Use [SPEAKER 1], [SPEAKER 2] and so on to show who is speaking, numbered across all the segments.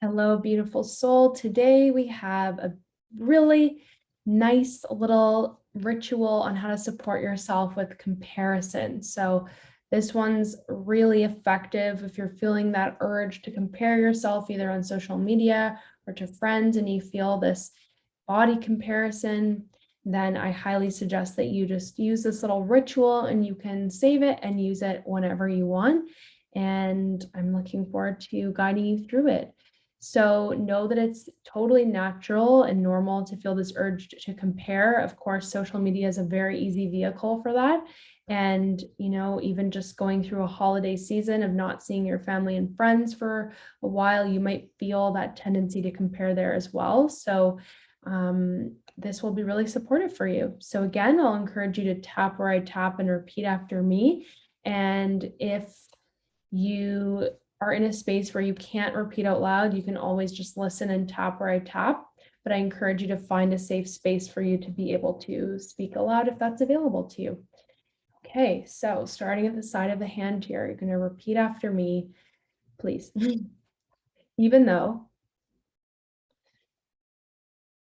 [SPEAKER 1] Hello, beautiful soul. Today we have a really nice little ritual on how to support yourself with comparison. So, this one's really effective if you're feeling that urge to compare yourself either on social media or to friends and you feel this body comparison. Then I highly suggest that you just use this little ritual and you can save it and use it whenever you want. And I'm looking forward to guiding you through it. So know that it's totally natural and normal to feel this urge to compare. Of course, social media is a very easy vehicle for that. And, even just going through a holiday season of not seeing your family and friends for a while, you might feel that tendency to compare there as well. So, this will be really supportive for you. So again, I'll encourage you to tap where I tap and repeat after me. And if you are in a space where you can't repeat out loud, you can always just listen and tap where I tap. But I encourage you to find a safe space for you to be able to speak aloud if that's available to you. Okay, so starting at the side of the hand here, you're going to repeat after me, please. Even though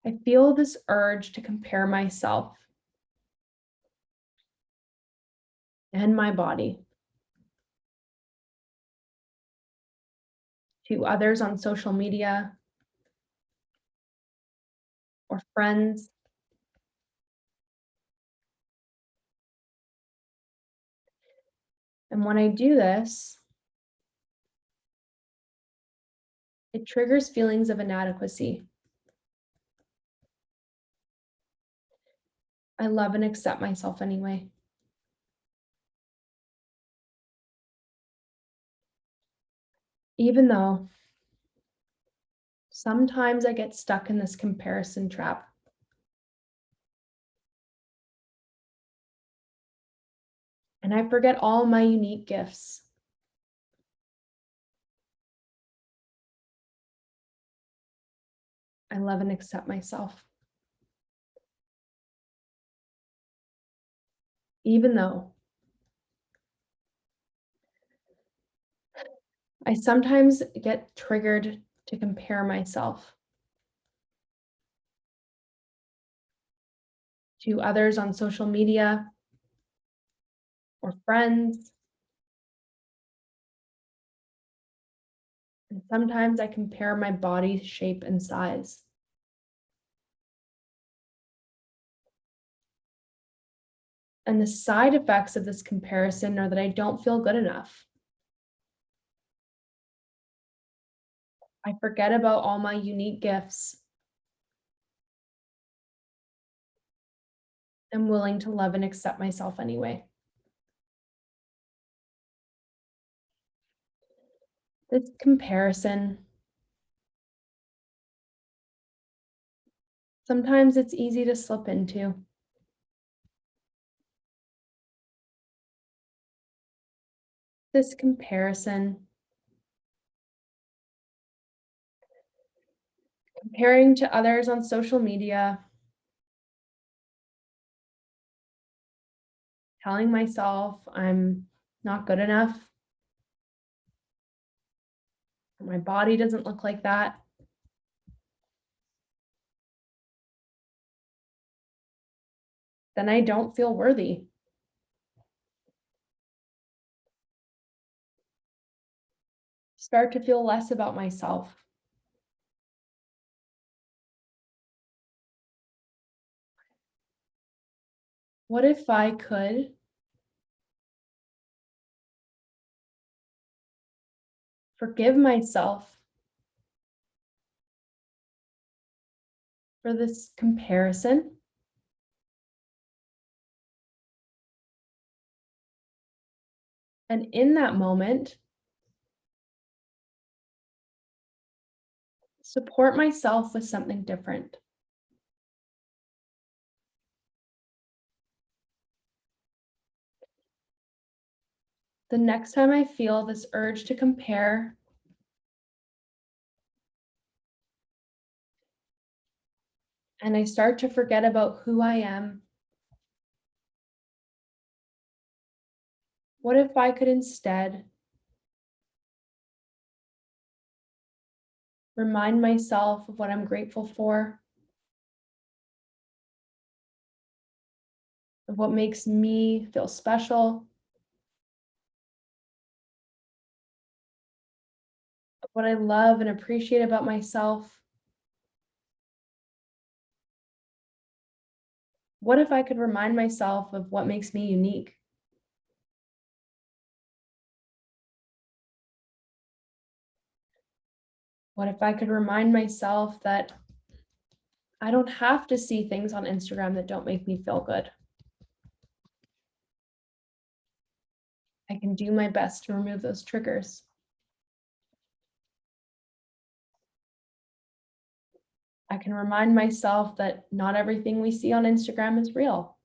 [SPEAKER 1] I feel this urge to compare myself and my body to others on social media or friends. And when I do this, it triggers feelings of inadequacy. I love and accept myself anyway. Even though sometimes I get stuck in this comparison trap. And I forget all my unique gifts. I love and accept myself. Even though I sometimes get triggered to compare myself to others on social media or friends. And sometimes I compare my body shape and size. And the side effects of this comparison are that I don't feel good enough. I forget about all my unique gifts. I'm willing to love and accept myself anyway. This comparison, sometimes it's easy to slip into. This comparison, comparing to others on social media, telling myself I'm not good enough, my body doesn't look like that. Then I don't feel worthy. Start to feel less about myself. What if I could forgive myself for this comparison? And in that moment, support myself with something different. The next time I feel this urge to compare, and I start to forget about who I am, what if I could instead remind myself of what I'm grateful for, of what makes me feel special, of what I love and appreciate about myself. What if I could remind myself of what makes me unique? What if I could remind myself that I don't have to see things on Instagram that don't make me feel good? I can do my best to remove those triggers. I can remind myself that not everything we see on Instagram is real,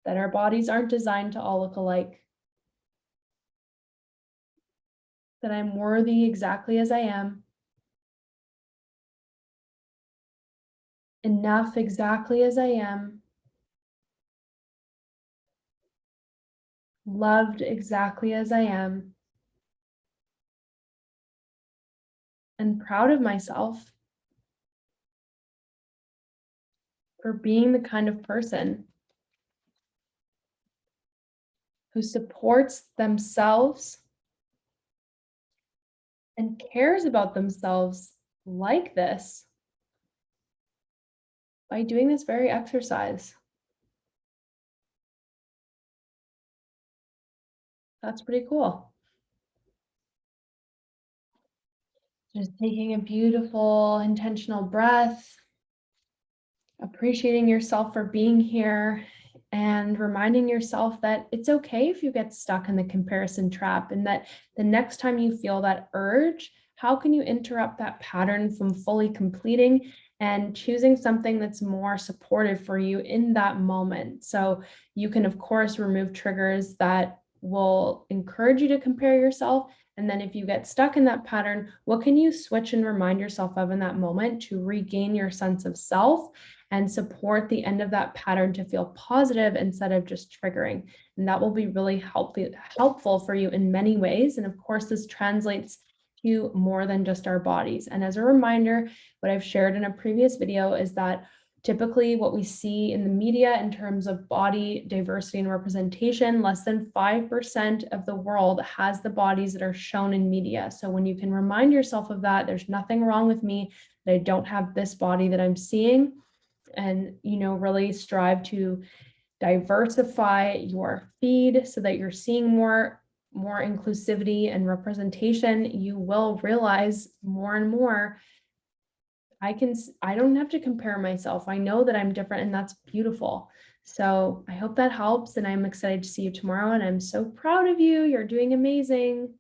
[SPEAKER 1] that our bodies aren't designed to all look alike, that I'm worthy exactly as I am, enough exactly as I am, loved exactly as I am, and proud of myself for being the kind of person who supports themselves and cares about themselves like this by doing this very exercise. That's pretty cool. Just taking a beautiful, intentional breath, appreciating yourself for being here, and reminding yourself that it's okay if you get stuck in the comparison trap, and that the next time you feel that urge, how can you interrupt that pattern from fully completing and choosing something that's more supportive for you in that moment? So you can, of course, remove triggers that will encourage you to compare yourself. And then if you get stuck in that pattern, what can you switch and remind yourself of in that moment to regain your sense of self and support the end of that pattern to feel positive instead of just triggering? And that will be really helpful for you in many ways. And of course, this translates to more than just our bodies. And as a reminder, what I've shared in a previous video is that typically what we see in the media in terms of body diversity and representation, less than 5% of the world has the bodies that are shown in media. So when you can remind yourself of that, there's nothing wrong with me, that I don't have this body that I'm seeing, and really strive to diversify your feed so that you're seeing more inclusivity and representation. You will realize more and more, I don't have to compare myself. I know that I'm different, and that's beautiful. So I hope that helps, and I'm excited to see you tomorrow, and I'm so proud of you. You're doing amazing.